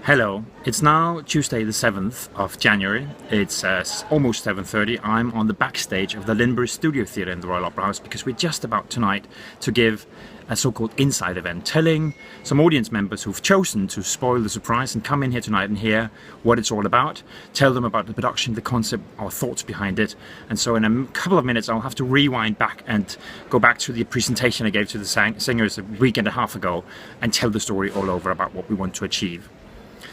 Hello, it's now Tuesday the 7th of January. It's almost 7:30. I'm on the backstage of the Lindbergh Studio Theatre in the Royal Opera House because we're just about tonight to give a so-called inside event, telling some audience members who've chosen to spoil the surprise and come in here tonight and hear what it's all about, tell them about the production, the concept, our thoughts behind it. And so in a couple of minutes I'll have to rewind back and go back to the presentation I gave to the singers a week and a half ago and tell the story all over about what we want to achieve.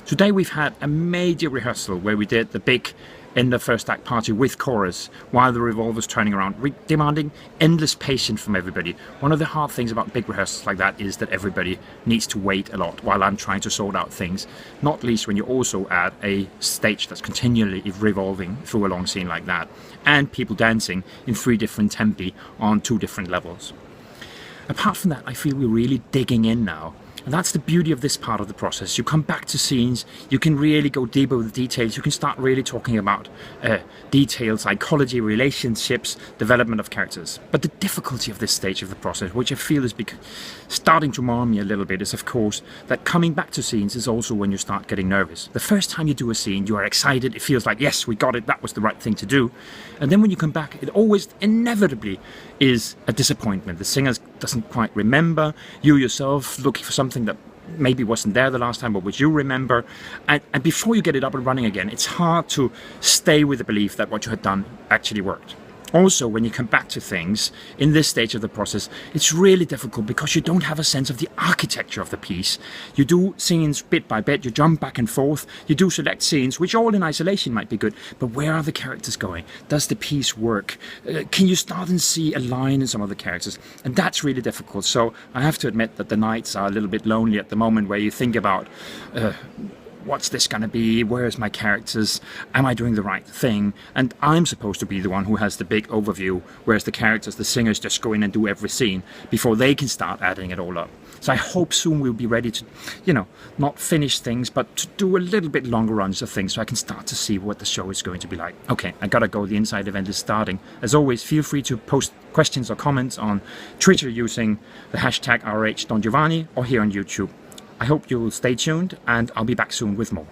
Today we've had a major rehearsal where we did the big end of first act party with chorus while the revolver's turning around, demanding endless patience from everybody. One of the hard things about big rehearsals like that is that everybody needs to wait a lot while I'm trying to sort out things, not least when you also add a stage that's continually revolving through a long scene like that, and people dancing in 3 different tempi on 2 different levels. Apart from that, I feel we're really digging in now. And that's the beauty of this part of the process. You come back to scenes, you can really go deeper with the details, you can start really talking about details, psychology, relationships, development of characters. But the difficulty of this stage of the process, which I feel is starting to mar me a little bit, is of course that coming back to scenes is also when you start getting nervous. The first time you do a scene, you are excited, it feels like, yes, we got it, that was the right thing to do. And then when you come back, it always inevitably is a disappointment. The singer doesn't quite remember, you yourself looking for something that maybe wasn't there the last time but which you remember, and before you get it up and running again, it's hard to stay with the belief that what you had done actually worked. Also, when you come back to things in this stage of the process, it's really difficult because you don't have a sense of the architecture of the piece. You do scenes bit by bit, you jump back and forth, you do select scenes which all in isolation might be good, but where are the characters going? Does the piece work? Can you start and see a line in some of the characters? And that's really difficult. So I have to admit that the nights are a little bit lonely at the moment, where you think about what's this going to be? Where's my characters? Am I doing the right thing? And I'm supposed to be the one who has the big overview, whereas the characters, the singers, just go in and do every scene before they can start adding it all up. So I hope soon we'll be ready to, not finish things, but to do a little bit longer runs of things so I can start to see what the show is going to be like. Okay, I gotta go. The inside event is starting. As always, feel free to post questions or comments on Twitter using the hashtag #RH Giovanni or here on YouTube. I hope you'll stay tuned, and I'll be back soon with more.